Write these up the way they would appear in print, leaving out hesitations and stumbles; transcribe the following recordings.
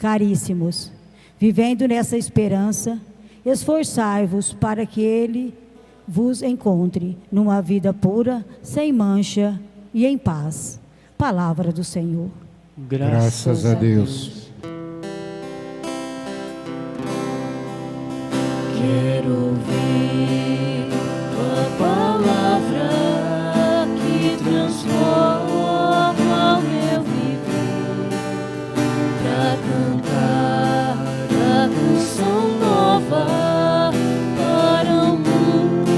Caríssimos, vivendo nessa esperança, esforçai-vos para que Ele vos encontre numa vida pura, sem mancha e em paz. Palavra do Senhor. Graças a Deus. Quero ouvir tua palavra que transforma o meu viver, pra cantar a canção nova para o mundo.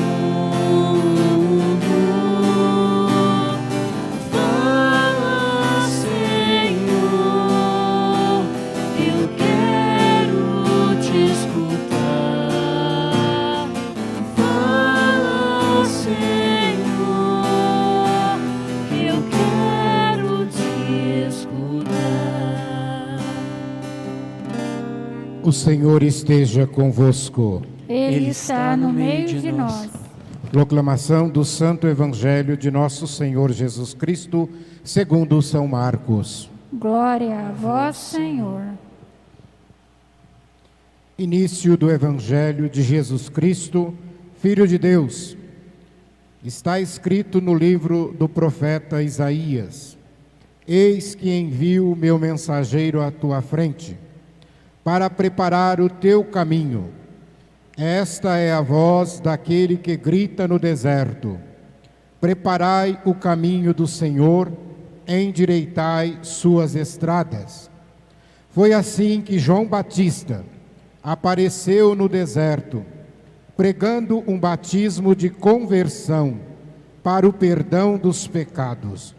Fala, Senhor, eu quero te escutar. Fala, Senhor, eu quero te escutar. O Senhor esteja convosco. Ele está no meio de nós. Proclamação do Santo Evangelho de Nosso Senhor Jesus Cristo, segundo São Marcos. Glória a vós, Senhor. Início do Evangelho de Jesus Cristo, Filho de Deus. Está escrito no livro do profeta Isaías: Eis que envio o meu mensageiro à tua frente, para preparar o teu caminho. Esta é a voz daquele que grita no deserto: preparai o caminho do Senhor, endireitai suas estradas. Foi assim que João Batista apareceu no deserto, pregando um batismo de conversão para o perdão dos pecados.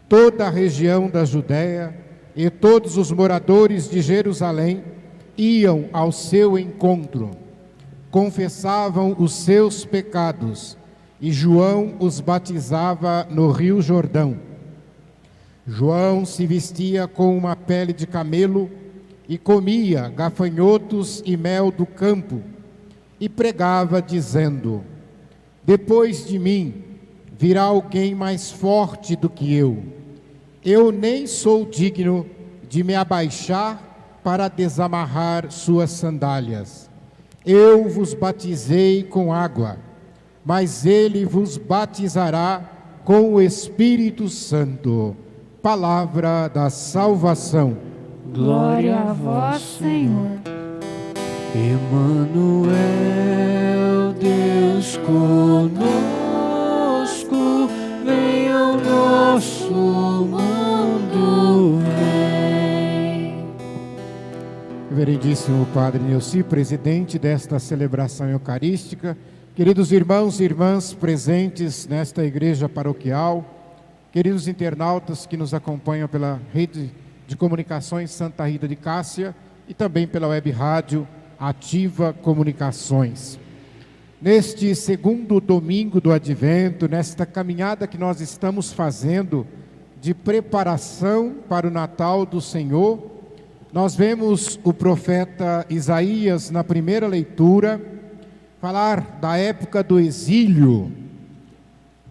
Toda a região da Judéia e todos os moradores de Jerusalém iam ao seu encontro, confessavam os seus pecados, e João os batizava no Rio Jordão. João se vestia com uma pele de camelo e comia gafanhotos e mel do campo, e pregava dizendo: depois de mim virá alguém mais forte do que eu nem sou digno de me abaixar para desamarrar suas sandálias. Eu vos batizei com água, mas ele vos batizará com o Espírito Santo. Palavra da salvação. Glória a vós, Senhor. Emanuel, Deus conosco, venha ao nosso mundo, vem. Reverendíssimo Padre Neuci, presidente desta celebração eucarística, queridos irmãos e irmãs presentes nesta igreja paroquial, queridos internautas que nos acompanham pela rede de comunicações Santa Rita de Cássia e também pela web rádio Ativa Comunicações. Neste segundo domingo do Advento, nesta caminhada que nós estamos fazendo de preparação para o Natal do Senhor, nós vemos o profeta Isaías, na primeira leitura, falar da época do exílio.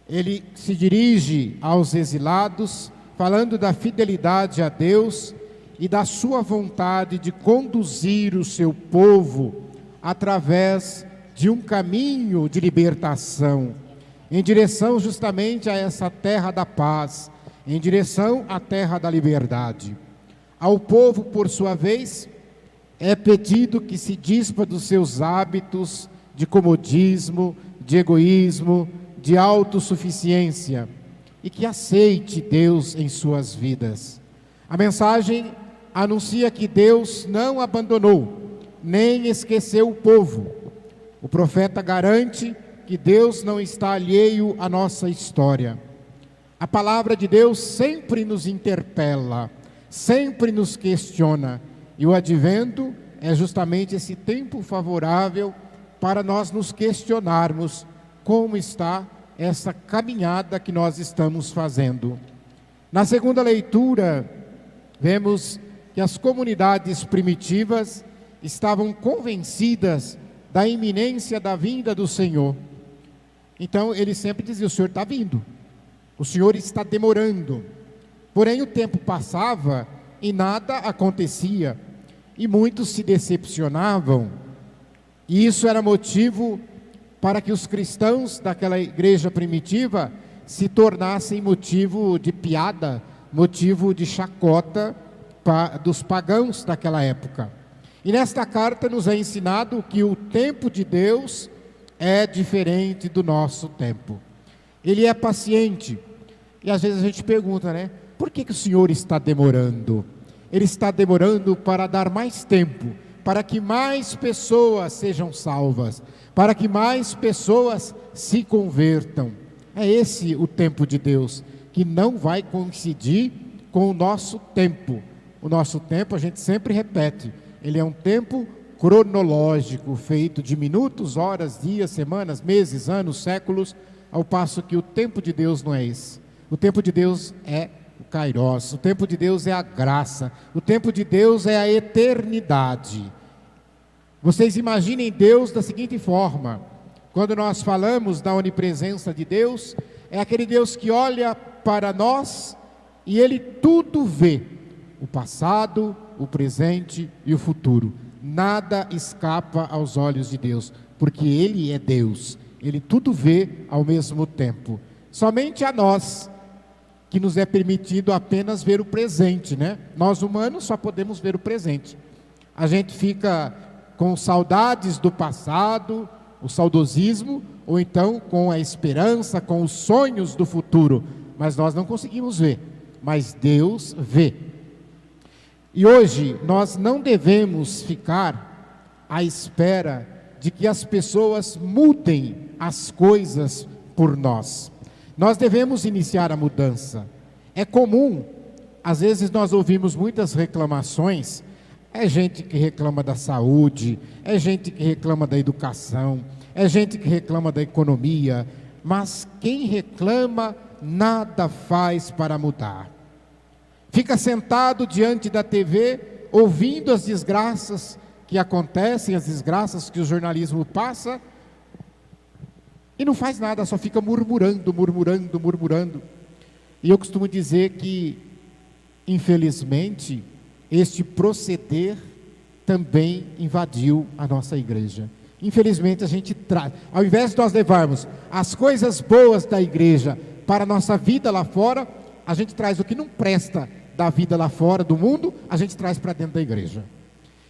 Ele se dirige aos exilados, falando da fidelidade a Deus e da sua vontade de conduzir o seu povo através de um caminho de libertação, em direção justamente a essa terra da paz, em direção à terra da liberdade. Ao povo, por sua vez, é pedido que se dispa dos seus hábitos de comodismo, de egoísmo, de autossuficiência, e que aceite Deus em suas vidas. A mensagem anuncia que Deus não abandonou, nem esqueceu o povo. O profeta garante que Deus não está alheio à nossa história. A palavra de Deus sempre nos interpela, sempre nos questiona, e o Advento é justamente esse tempo favorável para nós nos questionarmos como está essa caminhada que nós estamos fazendo. Na segunda leitura, vemos que as comunidades primitivas estavam convencidas da iminência da vinda do Senhor. Então, ele sempre dizia: o Senhor está vindo, o Senhor está demorando. Porém, o tempo passava e nada acontecia. e muitos se decepcionavam, e isso era motivo para que os cristãos daquela igreja primitiva se tornassem motivo de piada, motivo de chacota dos pagãos daquela época. E nesta carta nos é ensinado que o tempo de Deus é diferente do nosso tempo. Ele é paciente. E às vezes a gente pergunta, né? Por que o Senhor está demorando? Ele está demorando para dar mais tempo, para que mais pessoas sejam salvas, para que mais pessoas se convertam. É esse o tempo de Deus, que não vai coincidir com o nosso tempo. O nosso tempo, a gente sempre repete, ele é um tempo cronológico, feito de minutos, horas, dias, semanas, meses, anos, séculos, ao passo que o tempo de Deus não é esse. O tempo de Deus é o Kairos, o tempo de Deus é a graça, o tempo de Deus é a eternidade. Vocês imaginem Deus da seguinte forma: quando nós falamos da onipresença de Deus, é aquele Deus que olha para nós e Ele tudo vê, o passado, o presente e o futuro. Nada escapa aos olhos de Deus, porque Ele é Deus, Ele tudo vê ao mesmo tempo. Somente a nós, que nos é permitido apenas ver o presente, né? Nós humanos só podemos ver o presente. A gente fica com saudades do passado, o saudosismo, ou então com a esperança, com os sonhos do futuro, mas nós não conseguimos ver, mas Deus vê. E hoje nós não devemos ficar à espera de que as pessoas mudem as coisas por nós. Nós devemos iniciar a mudança. É comum, às vezes nós ouvimos muitas reclamações. É gente que reclama da saúde, é gente que reclama da educação, é gente que reclama da economia, mas quem reclama nada faz para mudar. Fica sentado diante da TV, ouvindo as desgraças que acontecem, as desgraças que o jornalismo passa, e não faz nada, só fica murmurando. E eu costumo dizer que, infelizmente, este proceder também invadiu a nossa igreja. Infelizmente a gente traz, ao invés de nós levarmos as coisas boas da igreja para a nossa vida lá fora, a gente traz o que não presta da vida lá fora, do mundo, a gente traz para dentro da igreja.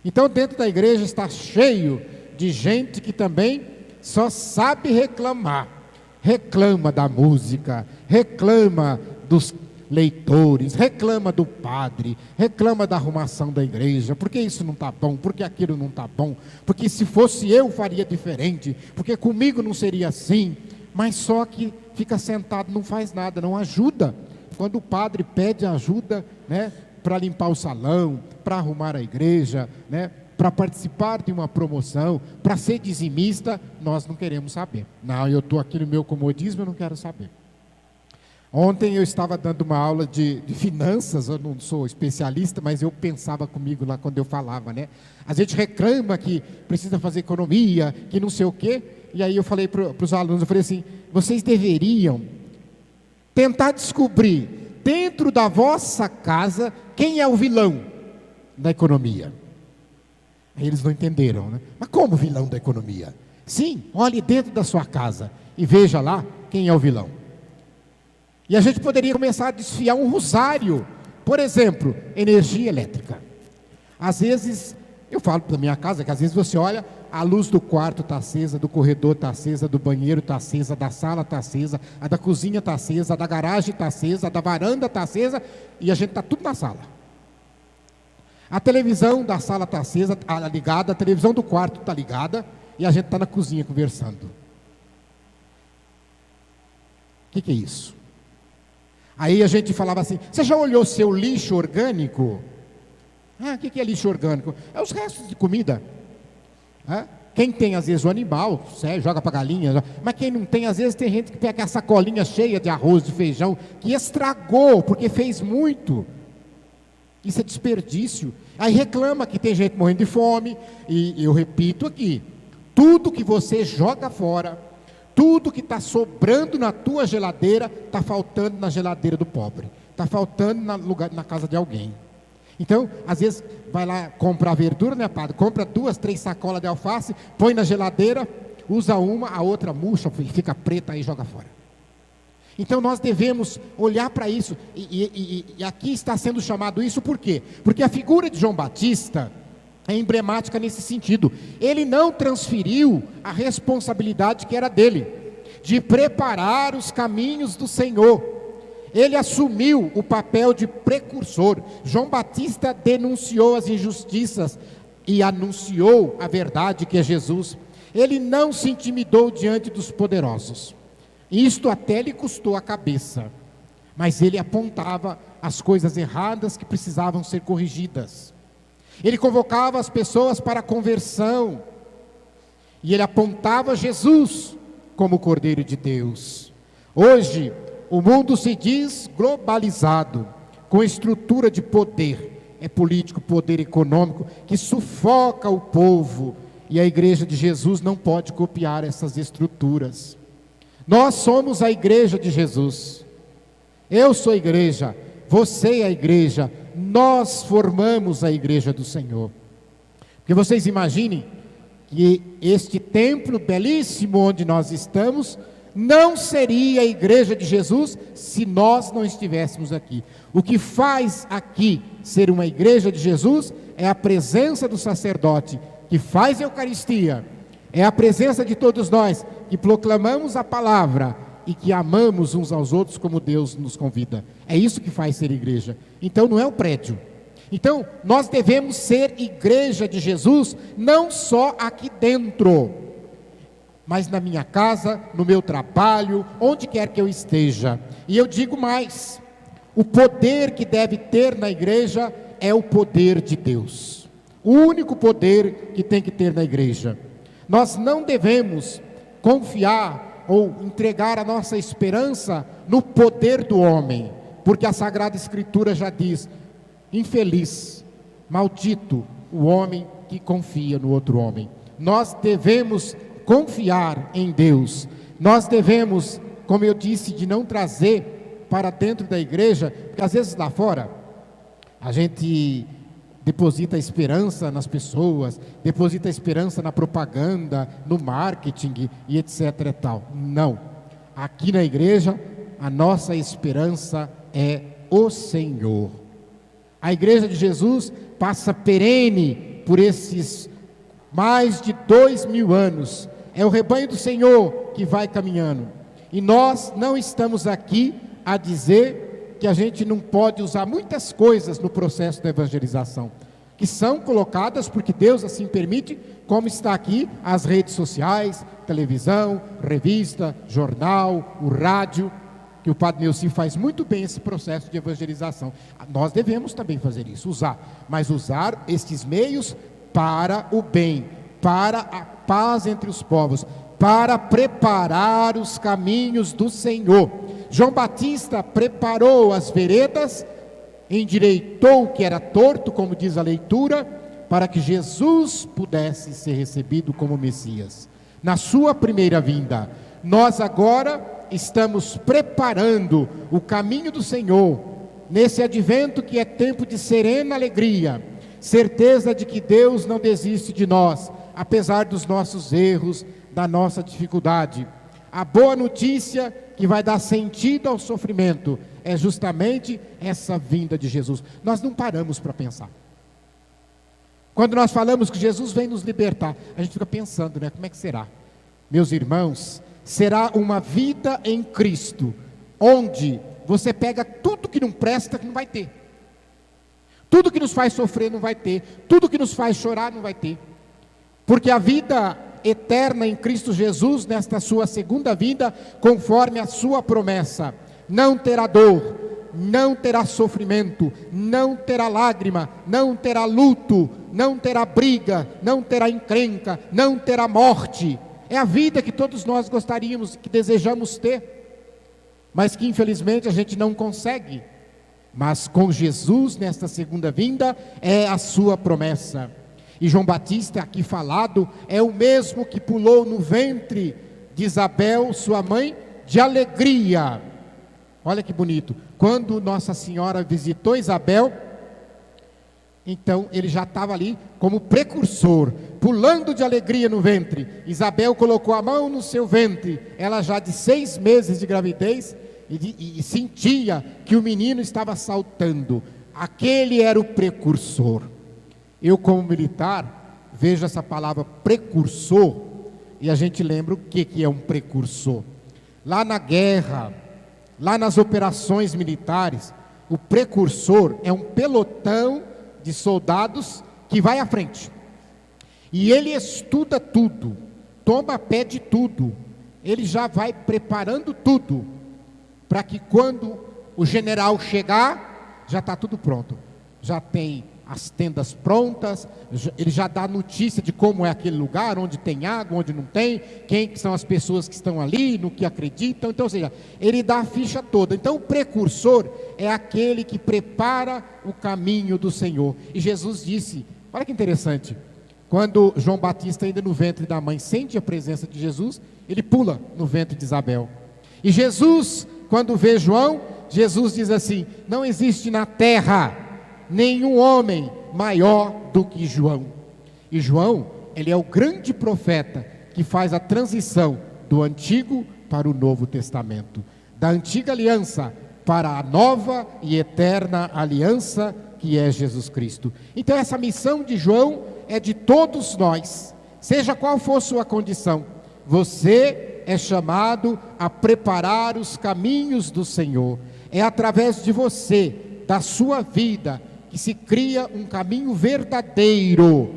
Então dentro da igreja está cheio de gente que também só sabe reclamar. Reclama da música, reclama dos leitores, reclama do padre, reclama da arrumação da igreja, porque isso não está bom, porque aquilo não está bom, porque se fosse eu faria diferente, porque comigo não seria assim, mas só que fica sentado, não faz nada, não ajuda. Quando o padre pede ajuda, né, para limpar o salão, para arrumar a igreja, né, para participar de uma promoção, para ser dizimista, nós não queremos saber. Não, eu estou aqui no meu comodismo, eu não quero saber. Ontem eu estava dando uma aula de finanças, eu não sou especialista, mas eu pensava comigo lá quando eu falava, né? A gente reclama que precisa fazer economia, que não sei o quê, e aí eu falei para os alunos, eu falei assim, vocês deveriam tentar descobrir dentro da vossa casa quem é o vilão da economia. Aí eles não entenderam, né? Mas como vilão da economia? Sim, olhe dentro da sua casa e veja lá quem é o vilão. E a gente poderia começar a desfiar um rosário. Por exemplo, energia elétrica. Às vezes, eu falo da minha casa, que às vezes você olha, a luz do quarto está acesa, do corredor está acesa, do banheiro está acesa, da sala está acesa, a da cozinha está acesa, a da garagem está acesa, a da varanda está acesa, e a gente está tudo na sala. A televisão da sala está acesa, ligada, a televisão do quarto está ligada, e a gente está na cozinha conversando. O que é isso? Aí a gente falava assim, você já olhou seu lixo orgânico? O que é lixo orgânico? É os restos de comida. Quem tem às vezes o animal, joga para galinha, mas quem não tem, às vezes tem gente que pega a sacolinha cheia de arroz, de feijão, que estragou, porque fez muito. Isso é desperdício. Aí reclama que tem gente morrendo de fome, e eu repito aqui, tudo que você joga fora, tudo que está sobrando na tua geladeira, está faltando na geladeira do pobre, está faltando na casa de alguém. Então, às vezes, vai lá comprar verdura, né, padre? Compra 2, 3 sacolas de alface, põe na geladeira, usa uma, a outra murcha, fica preta aí e joga fora. Então nós devemos olhar para isso, e aqui está sendo chamado isso por quê? Porque a figura de João Batista é emblemática nesse sentido. Ele não transferiu a responsabilidade que era dele, de preparar os caminhos do Senhor. Ele assumiu o papel de precursor. João Batista denunciou as injustiças e anunciou a verdade, que é Jesus. Ele não se intimidou diante dos poderosos. Isto até lhe custou a cabeça, mas ele apontava as coisas erradas que precisavam ser corrigidas. Ele convocava as pessoas para a conversão, e ele apontava Jesus como o Cordeiro de Deus. Hoje, o mundo se diz globalizado, com estrutura de poder, é político, poder econômico, que sufoca o povo, e a igreja de Jesus não pode copiar essas estruturas. Nós somos a igreja de Jesus. Eu sou a igreja, você é a igreja, nós formamos a igreja do Senhor. Porque vocês imaginem que este templo belíssimo onde nós estamos não seria a igreja de Jesus se nós não estivéssemos aqui. O que faz aqui ser uma igreja de Jesus é a presença do sacerdote que faz a Eucaristia, é a presença de todos nós que proclamamos a palavra e que amamos uns aos outros como Deus nos convida. É isso que faz ser igreja. Então não é o prédio. Então nós devemos ser igreja de Jesus, não só aqui dentro, mas na minha casa, no meu trabalho, onde quer que eu esteja. E eu digo mais, o poder que deve ter na igreja é o poder de Deus. O único poder que tem que ter na igreja. Nós não devemos confiar ou entregar a nossa esperança no poder do homem, porque a Sagrada Escritura já diz: infeliz, maldito o homem que confia no outro homem. Nós devemos confiar em Deus. Nós devemos, como eu disse, de não trazer para dentro da igreja, porque às vezes lá fora a gente deposita esperança nas pessoas, deposita esperança na propaganda, no marketing e etc e tal. Não. Aqui na igreja, a nossa esperança é o Senhor. A igreja de Jesus passa perene por esses mais de 2000 anos. É o rebanho do Senhor que vai caminhando. E nós não estamos aqui a dizer que a gente não pode usar muitas coisas no processo da evangelização, que são colocadas porque Deus assim permite, como está aqui as redes sociais, televisão, revista, jornal, o rádio, que o Padre Neuci faz muito bem esse processo de evangelização. Nós devemos também fazer isso, mas usar estes meios para o bem, para a paz entre os povos, para preparar os caminhos do Senhor. João Batista preparou as veredas, endireitou o que era torto, como diz a leitura, para que Jesus pudesse ser recebido como Messias. Na sua primeira vinda, nós agora estamos preparando o caminho do Senhor, nesse advento que é tempo de serena alegria, certeza de que Deus não desiste de nós, apesar dos nossos erros, da nossa dificuldade. A boa notícia que vai dar sentido ao sofrimento é justamente essa vinda de Jesus. Nós não paramos para pensar. Quando nós falamos que Jesus vem nos libertar, a gente fica pensando, né? Como é que será? Meus irmãos, será uma vida em Cristo, onde você pega tudo que não presta, que não vai ter. Tudo que nos faz sofrer não vai ter. Tudo que nos faz chorar não vai ter. Porque a vida eterna em Cristo Jesus, nesta sua segunda vinda, conforme a sua promessa, não terá dor, não terá sofrimento, não terá lágrima, não terá luto, não terá briga, não terá encrenca, não terá morte. É a vida que todos nós gostaríamos, que desejamos ter, mas que infelizmente a gente não consegue. Mas com Jesus nesta segunda vinda é a sua promessa. E João Batista aqui falado é o mesmo que pulou no ventre de Isabel, sua mãe, de alegria. Olha que bonito. Quando Nossa Senhora visitou Isabel, Então ele já estava ali como precursor, pulando de alegria no ventre. Isabel colocou a mão no seu ventre, ela já de 6 meses de gravidez, e sentia que o menino estava saltando. Aquele era o precursor. Eu, como militar, vejo essa palavra precursor, e a gente lembra o que é um precursor. Lá na guerra, lá nas operações militares, o precursor é um pelotão de soldados que vai à frente, e ele estuda tudo, toma pé de tudo, ele já vai preparando tudo, para que quando o general chegar, já está tudo pronto, já tem as tendas prontas, ele já dá notícia de como é aquele lugar, onde tem água, onde não tem, quem são as pessoas que estão ali, no que acreditam. Então, ou seja, ele dá a ficha toda. Então o precursor é aquele que prepara o caminho do Senhor. E Jesus disse, olha que interessante, quando João Batista ainda no ventre da mãe sente a presença de Jesus, ele pula no ventre de Isabel. E Jesus, quando vê João, Jesus diz assim: não existe na terra nenhum homem maior do que João. E João, ele é o grande profeta que faz a transição do Antigo para o Novo Testamento, da antiga aliança para a nova e eterna aliança, que é Jesus Cristo. Então essa missão de João é de todos nós, seja qual for sua condição. Você é chamado a preparar os caminhos do Senhor. É através de você, da sua vida, que se cria um caminho verdadeiro,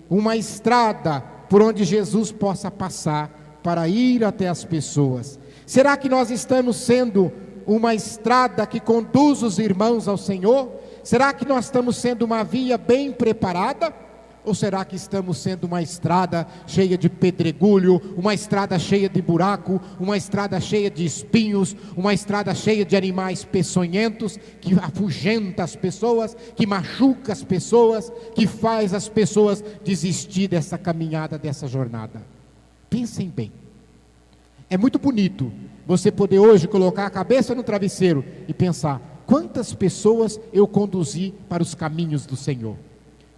uma estrada por onde Jesus possa passar para ir até as pessoas. Será que nós estamos sendo uma estrada que conduz os irmãos ao Senhor? Será que nós estamos sendo uma via bem preparada? Ou será que estamos sendo uma estrada cheia de pedregulho, uma estrada cheia de buraco, uma estrada cheia de espinhos, uma estrada cheia de animais peçonhentos, que afugenta as pessoas, que machuca as pessoas, que faz as pessoas desistir dessa caminhada, dessa jornada? Pensem bem. É muito bonito você poder hoje colocar a cabeça no travesseiro e pensar: quantas pessoas eu conduzi para os caminhos do Senhor?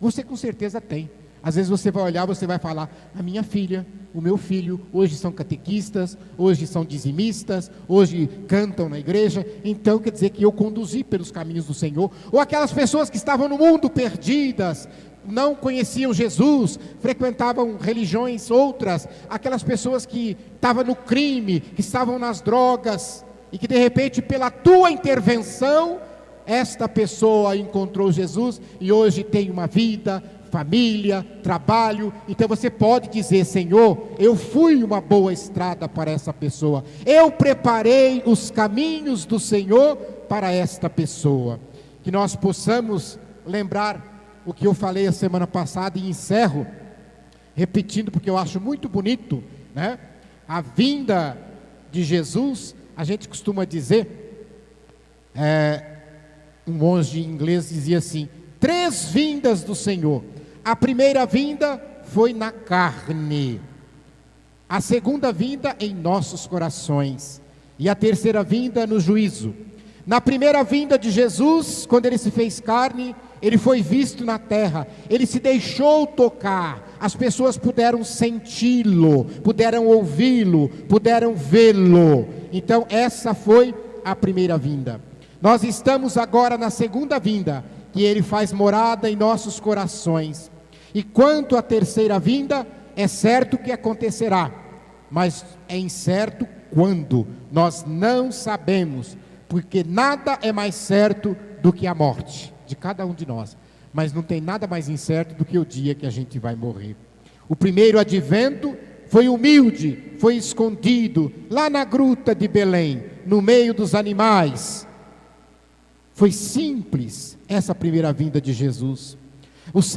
Você com certeza tem. Às vezes você vai olhar, você vai falar: a minha filha, o meu filho, hoje são catequistas, hoje são dizimistas, hoje cantam na igreja. Então quer dizer que eu conduzi pelos caminhos do Senhor. Ou aquelas pessoas que estavam no mundo perdidas, não conheciam Jesus, frequentavam religiões outras, aquelas pessoas que estavam no crime, que estavam nas drogas, e que de repente pela tua intervenção, esta pessoa encontrou Jesus e hoje tem uma vida, família, trabalho. Então você pode dizer: Senhor, eu fui uma boa estrada para essa pessoa, eu preparei os caminhos do Senhor para esta pessoa. Que nós possamos lembrar o que eu falei a semana passada, e encerro repetindo, porque eu acho muito bonito, né? A vinda de Jesus, a gente costuma dizer, um monge inglês dizia assim: 3 vindas do Senhor. A primeira vinda foi na carne, a segunda vinda em nossos corações, e a terceira vinda no juízo. Na primeira vinda de Jesus, quando ele se fez carne, ele foi visto na terra, ele se deixou tocar, as pessoas puderam senti-lo, puderam ouvi-lo, puderam vê-lo. Então essa foi a primeira vinda. Nós estamos agora na segunda vinda, que ele faz morada em nossos corações. E quanto à terceira vinda, é certo que acontecerá, mas é incerto quando. Nós não sabemos, porque nada é mais certo do que a morte de cada um de nós, mas não tem nada mais incerto do que o dia que a gente vai morrer. O primeiro advento foi humilde, foi escondido lá na gruta de Belém, no meio dos animais. Foi simples essa primeira vinda de Jesus.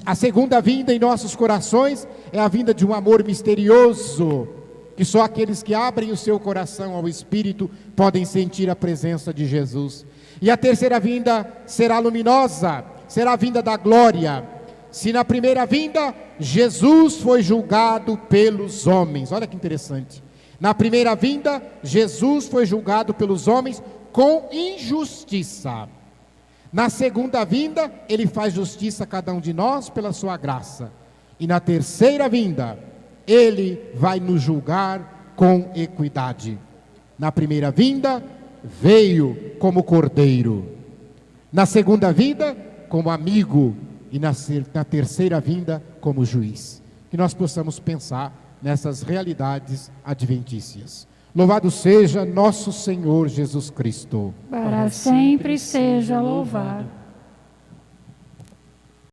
A segunda vinda em nossos corações é a vinda de um amor misterioso, que só aqueles que abrem o seu coração ao Espírito podem sentir a presença de Jesus. E a terceira vinda será luminosa, será a vinda da glória. Se na primeira vinda Jesus foi julgado pelos homens, olha que interessante. Na primeira vinda Jesus foi julgado pelos homens com injustiça. Na segunda vinda, ele faz justiça a cada um de nós pela sua graça. E na terceira vinda, ele vai nos julgar com equidade. Na primeira vinda, veio como cordeiro. Na segunda vinda, como amigo. E na terceira vinda, como juiz. Que nós possamos pensar nessas realidades adventícias. Louvado seja nosso Senhor Jesus Cristo. Para sempre seja louvado.